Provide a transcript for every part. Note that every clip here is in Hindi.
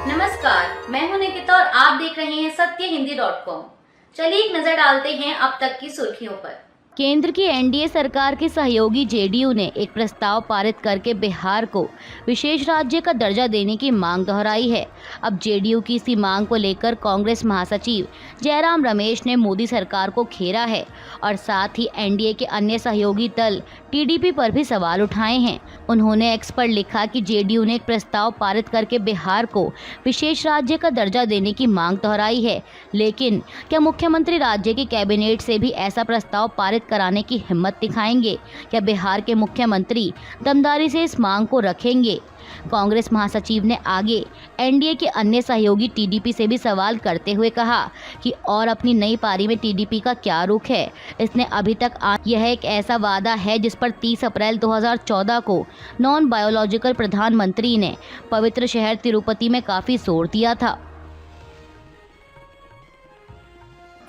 नमस्कार, मैं हूं निकिता और आप देख रहे हैं सत्यहिंदी.com। चलिए एक नजर डालते हैं अब तक की सुर्खियों पर। केंद्र की एनडीए सरकार के सहयोगी जेडीयू ने एक प्रस्ताव पारित करके बिहार को विशेष राज्य का दर्जा देने की मांग दोहराई है। अब जेडीयू की इसी मांग को लेकर कांग्रेस महासचिव जयराम रमेश ने मोदी सरकार को घेरा है और साथ ही एनडीए के अन्य सहयोगी दल टीडीपी पर भी सवाल उठाए हैं। उन्होंने एक्स पर लिखा कि जेडीयू ने एक प्रस्ताव पारित करके बिहार को विशेष राज्य का दर्जा देने की मांग दोहराई है, लेकिन क्या मुख्यमंत्री राज्य की कैबिनेट से भी ऐसा प्रस्ताव पारित कराने की हिम्मत दिखाएंगे? क्या बिहार के मुख्यमंत्री दमदारी से इस मांग को रखेंगे? कांग्रेस महासचिव ने आगे एनडीए के अन्य सहयोगी टीडीपी से भी सवाल करते हुए कहा कि और अपनी नई पारी में टीडीपी का क्या रुख है। इसने अभी तक यह एक ऐसा वादा है जिस पर 30 अप्रैल 2014 को नॉन बायोलॉजिकल प्रधानमंत्री ने पवित्र शहर तिरुपति में काफी जोर दिया था।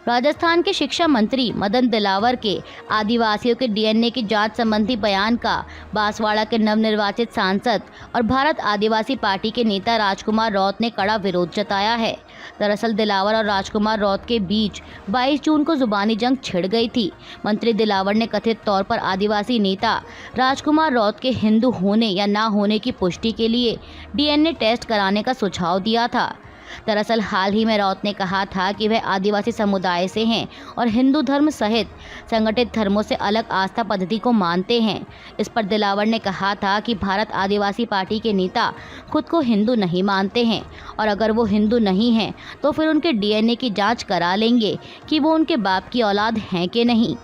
राजस्थान के शिक्षा मंत्री मदन दिलावर के आदिवासियों के डीएनए की जांच संबंधी बयान का बांसवाड़ा के नवनिर्वाचित सांसद और भारत आदिवासी पार्टी के नेता राजकुमार रौत ने कड़ा विरोध जताया है। दरअसल दिलावर और राजकुमार रौत के बीच 22 जून को जुबानी जंग छिड़ गई थी। मंत्री दिलावर ने कथित तौर पर आदिवासी नेता राजकुमार रौत के हिंदू होने या ना होने की पुष्टि के लिए डीएनए टेस्ट कराने का सुझाव दिया था। दरअसल हाल ही में रौत ने कहा था कि वह आदिवासी समुदाय से हैं और हिंदू धर्म सहित संगठित धर्मों से अलग आस्था पद्धति को मानते हैं। इस पर दिलावर ने कहा था कि भारत आदिवासी पार्टी के नेता खुद को हिंदू नहीं मानते हैं और अगर वो हिंदू नहीं हैं तो फिर उनके डीएनए की जांच करा लेंगे कि वो उनके बाप की औलाद हैं कि नहीं।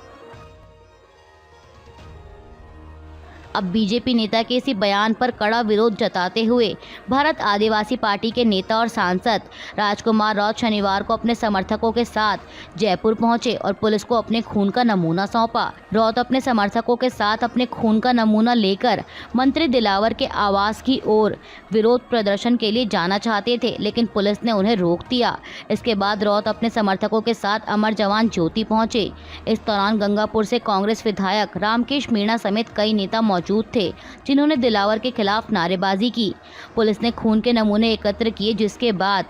अब बीजेपी नेता के इसी बयान पर कड़ा विरोध जताते हुए भारत आदिवासी पार्टी के नेता और सांसद राजकुमार रौत शनिवार को अपने समर्थकों के साथ जयपुर पहुंचे और पुलिस को अपने खून का नमूना सौंपा। रौत अपने समर्थकों के साथ अपने खून का नमूना लेकर मंत्री दिलावर के आवास की ओर विरोध प्रदर्शन के लिए जाना चाहते थे, लेकिन पुलिस ने उन्हें रोक दिया। इसके बाद रौत अपने समर्थकों के साथ अमर जवान ज्योति पहुंचे। इस दौरान गंगापुर से कांग्रेस विधायक रामकेश मीणा समेत कई नेता मौजूद थे, जिन्होंने दिलावर के खिलाफ नारेबाजी की। पुलिस ने खून के नमूने एकत्र किए, जिसके बाद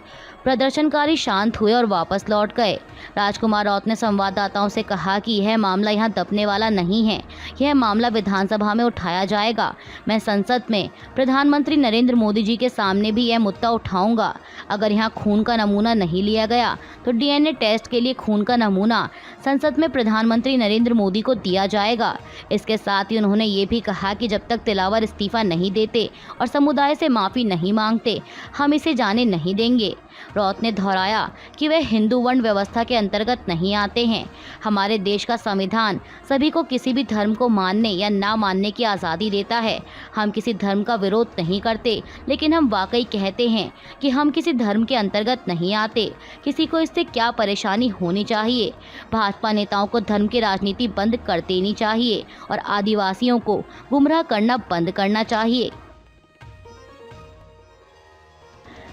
प्रदर्शनकारी शांत हुए और वापस लौट गए। राजकुमार रौत ने संवाददाताओं से कहा कि यह मामला यहां दबने वाला नहीं है, यह मामला विधानसभा में उठाया जाएगा। मैं संसद में प्रधानमंत्री नरेंद्र मोदी जी के सामने भी यह मुद्दा उठाऊंगा। अगर यहां खून का नमूना नहीं लिया गया तो डीएनए टेस्ट के लिए खून का नमूना संसद में प्रधानमंत्री नरेंद्र मोदी को दिया जाएगा। इसके साथ ही उन्होंने ये भी कहा कि जब तक दिलावर इस्तीफा नहीं देते और समुदाय से माफ़ी नहीं मांगते, हम इसे जाने नहीं देंगे। रौत ने दोहराया कि वे हिंदू वर्ण व्यवस्था के अंतर्गत नहीं आते हैं। हमारे देश का संविधान सभी को किसी भी धर्म को मानने या ना मानने की आज़ादी देता है। हम किसी धर्म का विरोध नहीं करते, लेकिन हम वाकई कहते हैं कि हम किसी धर्म के अंतर्गत नहीं आते। किसी को इससे क्या परेशानी होनी चाहिए? भाजपा नेताओं को धर्म की राजनीति बंद कर देनी चाहिए और आदिवासियों को गुमराह करना बंद करना चाहिए।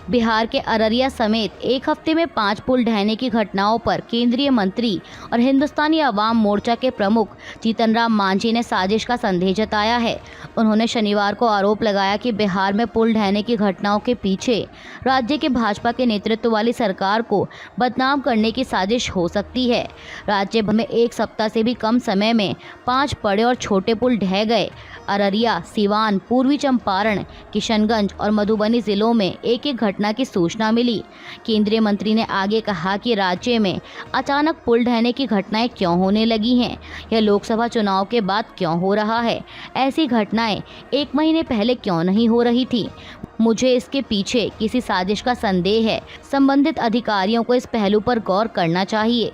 बिहार के अररिया समेत एक हफ्ते में 5 पुल ढहने की घटनाओं पर केंद्रीय मंत्री और हिंदुस्तानी अवाम मोर्चा के प्रमुख जीतनराम मांझी ने साजिश का संदेह जताया है। उन्होंने शनिवार को आरोप लगाया कि बिहार में पुल ढहने की घटनाओं के पीछे राज्य के भाजपा के नेतृत्व वाली सरकार को बदनाम करने की साजिश हो सकती है। राज्य भर में एक सप्ताह से भी कम समय में 5 बड़े और छोटे पुल ढह गए। अररिया, सिवान, पूर्वी चंपारण, किशनगंज और मधुबनी जिलों में एक एक घटना की सूचना मिली। केंद्रीय मंत्री ने आगे कहा कि राज्य में अचानक पुल ढहने की घटनाएं क्यों होने लगी हैं? यह लोकसभा चुनाव के बाद क्यों हो रहा है? ऐसी घटनाएं 1 महीने पहले क्यों नहीं हो रही थी? मुझे इसके पीछे किसी साजिश का संदेह है। संबंधित अधिकारियों को इस पहलू पर गौर करना चाहिए।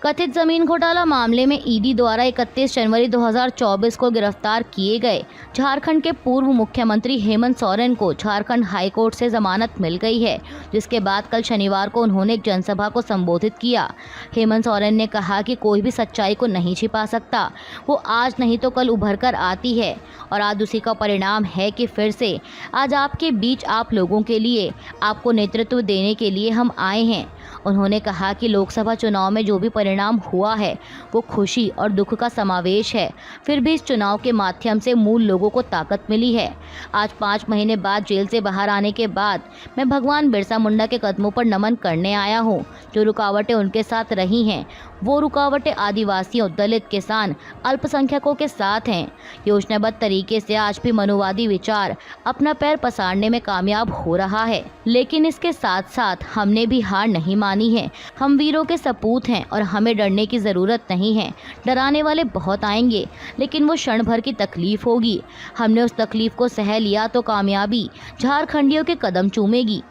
कथित जमीन घोटाला मामले में ईडी द्वारा 31 जनवरी 2024 को गिरफ्तार किए गए झारखंड के पूर्व मुख्यमंत्री हेमंत सोरेन को झारखंड हाईकोर्ट से जमानत मिल गई है, जिसके बाद कल शनिवार को उन्होंने एक जनसभा को संबोधित किया। हेमंत सोरेन ने कहा कि कोई भी सच्चाई को नहीं छिपा सकता, वो आज नहीं तो कल उभर कर आती है और आज उसी का परिणाम है कि फिर से आज आपके बीच आप लोगों के लिए, आपको नेतृत्व देने के लिए हम आए हैं। उन्होंने कहा कि लोकसभा चुनाव में जो भी परिणाम परिणाम हुआ है वो खुशी और दुख का समावेश है। फिर भी इस चुनाव के माध्यम से मूल लोगों को ताकत मिली है। आज 5 महीने बाद जेल से बाहर आने के बाद मैं भगवान बिरसा मुंडा के कदमों पर नमन करने आया हूँ। जो रुकावटें उनके साथ रही हैं वो रुकावटें आदिवासियों, दलित, किसान, अल्पसंख्यकों के साथ हैं। योजनाबद्ध तरीके से आज भी मनुवादी विचार अपना पैर पसारने में कामयाब हो रहा है, लेकिन इसके साथ साथ हमने भी हार नहीं मानी है। हम वीरों के सपूत हैं और हमें डरने की ज़रूरत नहीं है। डराने वाले बहुत आएंगे, लेकिन वो क्षण भर की तकलीफ होगी। हमने उस तकलीफ को सह लिया तो कामयाबी झारखंडियों के कदम चूमेगी।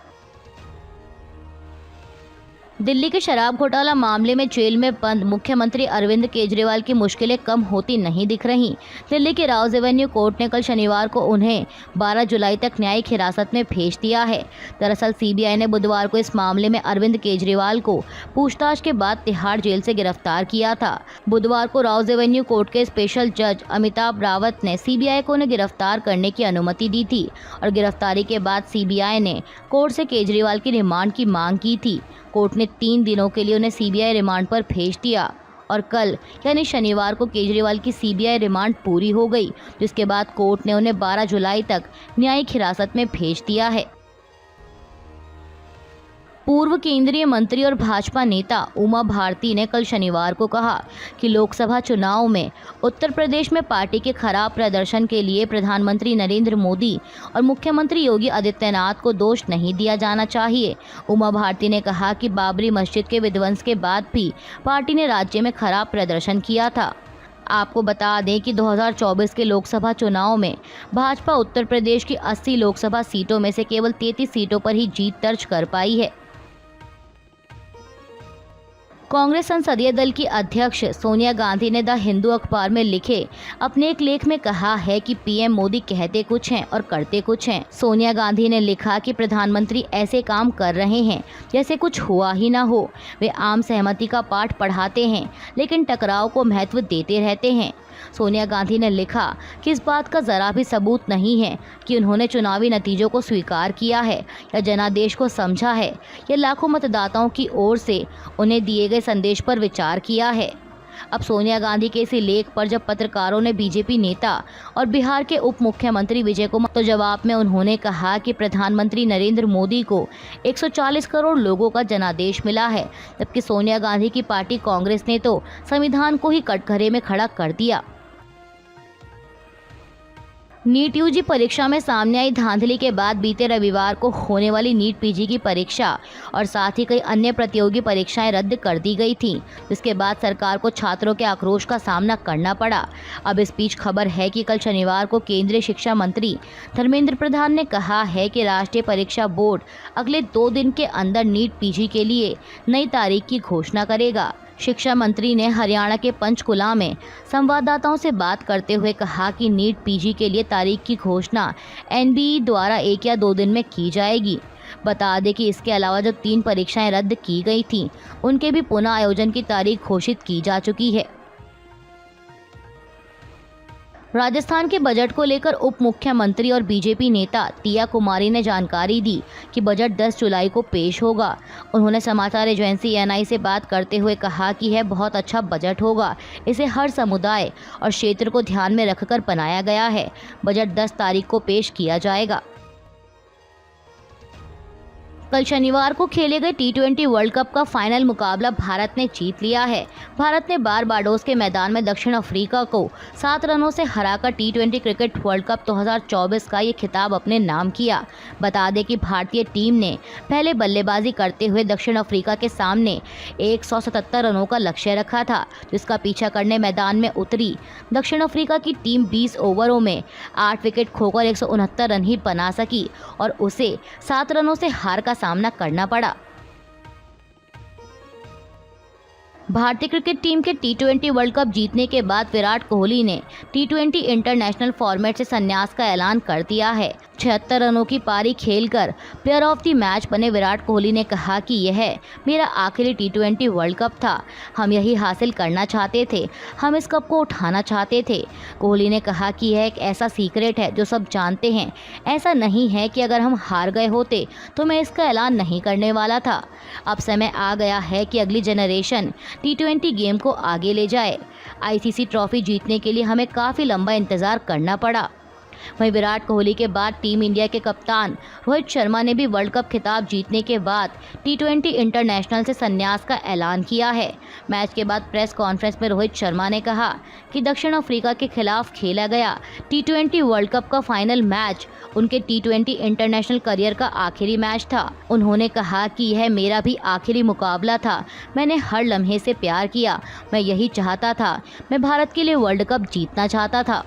दिल्ली के शराब घोटाला मामले में जेल में बंद मुख्यमंत्री अरविंद केजरीवाल की मुश्किलें कम होती नहीं दिख रहीं। दिल्ली के राउज एवेन्यू कोर्ट ने कल शनिवार को उन्हें 12 जुलाई तक न्यायिक हिरासत में भेज दिया है। दरअसल सीबीआई ने बुधवार को इस मामले में अरविंद केजरीवाल को पूछताछ के बाद तिहाड़ जेल से गिरफ्तार किया था। बुधवार को राउज एवेन्यू कोर्ट के स्पेशल जज अमिताभ रावत ने सीबीआई को उन्हें गिरफ्तार करने की अनुमति दी थी और गिरफ्तारी के बाद सीबीआई ने कोर्ट से केजरीवाल की रिमांड की मांग की थी। कोर्ट ने 3 दिनों के लिए उन्हें सीबीआई रिमांड पर भेज दिया और कल यानी शनिवार को केजरीवाल की सीबीआई रिमांड पूरी हो गई, जिसके बाद कोर्ट ने उन्हें 12 जुलाई तक न्यायिक हिरासत में भेज दिया है। पूर्व केंद्रीय मंत्री और भाजपा नेता उमा भारती ने कल शनिवार को कहा कि लोकसभा चुनाव में उत्तर प्रदेश में पार्टी के खराब प्रदर्शन के लिए प्रधानमंत्री नरेंद्र मोदी और मुख्यमंत्री योगी आदित्यनाथ को दोष नहीं दिया जाना चाहिए। उमा भारती ने कहा कि बाबरी मस्जिद के विध्वंस के बाद भी पार्टी ने राज्य में खराब प्रदर्शन किया था। आपको बता दें कि 2024 के लोकसभा चुनाव में भाजपा उत्तर प्रदेश की 80 लोकसभा सीटों में से केवल 33 सीटों पर ही जीत दर्ज कर पाई है। कांग्रेस संसदीय दल की अध्यक्ष सोनिया गांधी ने द हिंदू अखबार में लिखे अपने एक लेख में कहा है कि पीएम मोदी कहते कुछ हैं और करते कुछ हैं। सोनिया गांधी ने लिखा कि प्रधानमंत्री ऐसे काम कर रहे हैं जैसे कुछ हुआ ही ना हो। वे आम सहमति का पाठ पढ़ाते हैं लेकिन टकराव को महत्व देते रहते हैं। सोनिया गांधी ने लिखा कि इस बात का जरा भी सबूत नहीं है कि उन्होंने चुनावी नतीजों को स्वीकार किया है या जनादेश को समझा है या लाखों मतदाताओं की ओर से उन्हें दिए गए संदेश पर विचार किया है। अब सोनिया गांधी के इसी लेख पर जब पत्रकारों ने बीजेपी नेता और बिहार के उप मुख्यमंत्री विजय कुमार तो जवाब में उन्होंने कहा कि प्रधानमंत्री नरेंद्र मोदी को 140 करोड़ लोगों का जनादेश मिला है, जबकि सोनिया गांधी की पार्टी कांग्रेस ने तो संविधान को ही कटघरे में खड़ा कर दिया। नीट यूजी परीक्षा में सामने आई धांधली के बाद बीते रविवार को होने वाली नीट पीजी की परीक्षा और साथ ही कई अन्य प्रतियोगी परीक्षाएं रद्द कर दी गई थीं, जिसके बाद सरकार को छात्रों के आक्रोश का सामना करना पड़ा। अब इस बीच खबर है कि कल शनिवार को केंद्रीय शिक्षा मंत्री धर्मेंद्र प्रधान ने कहा है कि राष्ट्रीय परीक्षा बोर्ड अगले 2 दिन के अंदर नीट पीजी के लिए नई तारीख की घोषणा करेगा। शिक्षा मंत्री ने हरियाणा के पंचकुला में संवाददाताओं से बात करते हुए कहा कि नीट पीजी के लिए तारीख की घोषणा एनबीई द्वारा 1 या 2 दिन में की जाएगी। बता दें कि इसके अलावा जो 3 परीक्षाएं रद्द की गई थीं, उनके भी पुनः आयोजन की तारीख घोषित की जा चुकी है। राजस्थान के बजट को लेकर उप मुख्यमंत्री और बीजेपी नेता तिया कुमारी ने जानकारी दी कि बजट 10 जुलाई को पेश होगा। उन्होंने समाचार एजेंसी एएनआई से बात करते हुए कहा कि यह बहुत अच्छा बजट होगा। इसे हर समुदाय और क्षेत्र को ध्यान में रखकर बनाया गया है। बजट 10 तारीख को पेश किया जाएगा। कल शनिवार को खेले गए टी20 वर्ल्ड कप का फाइनल मुकाबला भारत ने जीत लिया है। भारत ने बारबाडोस के मैदान में दक्षिण अफ्रीका को 7 रनों से हराकर टी20 क्रिकेट वर्ल्ड कप 2024 का ये खिताब अपने नाम किया। बता दें कि भारतीय टीम ने पहले बल्लेबाजी करते हुए दक्षिण अफ्रीका के सामने 177 रनों का लक्ष्य रखा था, जिसका पीछा करने मैदान में उतरी दक्षिण अफ्रीका की टीम 20 ओवरों में 8 विकेट खोकर 169 रन ही बना सकी और उसे 7 रनों से हार का सामना करना पड़ा। भारतीय क्रिकेट टीम के टी20 वर्ल्ड कप जीतने के बाद विराट कोहली ने टी20 इंटरनेशनल फॉर्मेट से संन्यास का ऐलान कर दिया है। 76 रनों की पारी खेलकर प्लेयर ऑफ द मैच बने विराट कोहली ने कहा कि यह मेरा आखिरी T20 वर्ल्ड कप था। हम यही हासिल करना चाहते थे, हम इस कप को उठाना चाहते थे। कोहली ने कहा कि यह एक ऐसा सीक्रेट है जो सब जानते हैं। ऐसा नहीं है कि अगर हम हार गए होते तो मैं इसका ऐलान नहीं करने वाला था। अब समय आ गया है कि अगली जनरेशन T20 गेम को आगे ले जाए। ICC ट्रॉफी जीतने के लिए हमें काफ़ी लंबा इंतज़ार करना पड़ा। वहीं विराट कोहली के बाद टीम इंडिया के कप्तान रोहित शर्मा ने भी वर्ल्ड कप खिताब जीतने के बाद T20 इंटरनेशनल से संन्यास का ऐलान किया है। मैच के बाद प्रेस कॉन्फ्रेंस में रोहित शर्मा ने कहा कि दक्षिण अफ्रीका के खिलाफ खेला गया T20 वर्ल्ड कप का फाइनल मैच उनके T20 इंटरनेशनल करियर का आखिरी मैच था। उन्होंने कहा कि यह मेरा भी आखिरी मुकाबला था। मैंने हर लम्हे से प्यार किया। मैं यही चाहता था। मैं भारत के लिए वर्ल्ड कप जीतना चाहता था।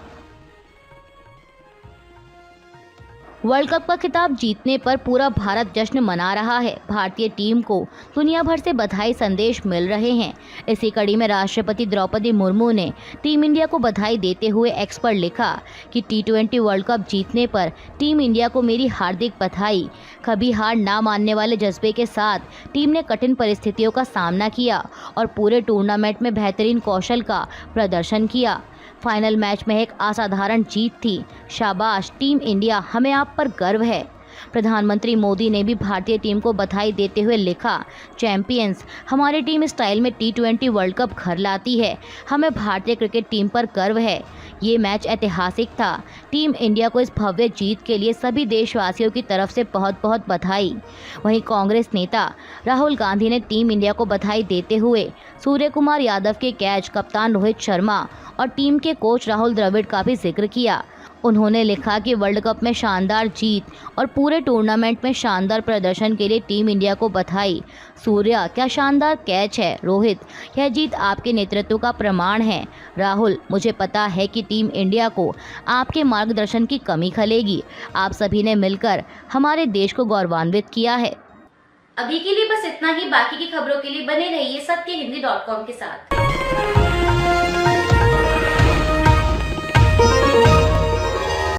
वर्ल्ड कप का खिताब जीतने पर पूरा भारत जश्न मना रहा है। भारतीय टीम को दुनिया भर से बधाई संदेश मिल रहे हैं। इसी कड़ी में राष्ट्रपति द्रौपदी मुर्मू ने टीम इंडिया को बधाई देते हुए एक्स पर लिखा कि T20 वर्ल्ड कप जीतने पर टीम इंडिया को मेरी हार्दिक बधाई। कभी हार ना मानने वाले जज्बे के साथ टीम ने कठिन परिस्थितियों का सामना किया और पूरे टूर्नामेंट में बेहतरीन कौशल का प्रदर्शन किया। फाइनल मैच में एक असाधारण जीत थी। शाबाश टीम इंडिया, हमें आप पर गर्व है। प्रधानमंत्री मोदी ने भी भारतीय टीम को बधाई देते हुए लिखा, चैंपियंस, हमारी टीम स्टाइल में T20 वर्ल्ड कप घर लाती है। हमें भारतीय क्रिकेट टीम पर गर्व है। ये मैच ऐतिहासिक था। टीम इंडिया को इस भव्य जीत के लिए सभी देशवासियों की तरफ से बहुत बहुत बधाई। वहीं कांग्रेस नेता राहुल गांधी ने टीम इंडिया को बधाई देते हुए सूर्य कुमार यादव के कैच, कप्तान रोहित शर्मा और टीम के कोच राहुल द्रविड़ का भी जिक्र किया। उन्होंने लिखा कि वर्ल्ड कप में शानदार जीत और पूरे टूर्नामेंट में शानदार प्रदर्शन के लिए टीम इंडिया को बधाई। सूर्या, क्या शानदार कैच है। रोहित, यह जीत आपके नेतृत्व का प्रमाण है। राहुल, मुझे पता है कि टीम इंडिया को आपके मार्गदर्शन की कमी खलेगी। आप सभी ने मिलकर हमारे देश को गौरवान्वित किया है। अभी के लिए बस इतना ही। बाकी की खबरों के लिए बने रहिए सत्यहिंदी.com के साथ।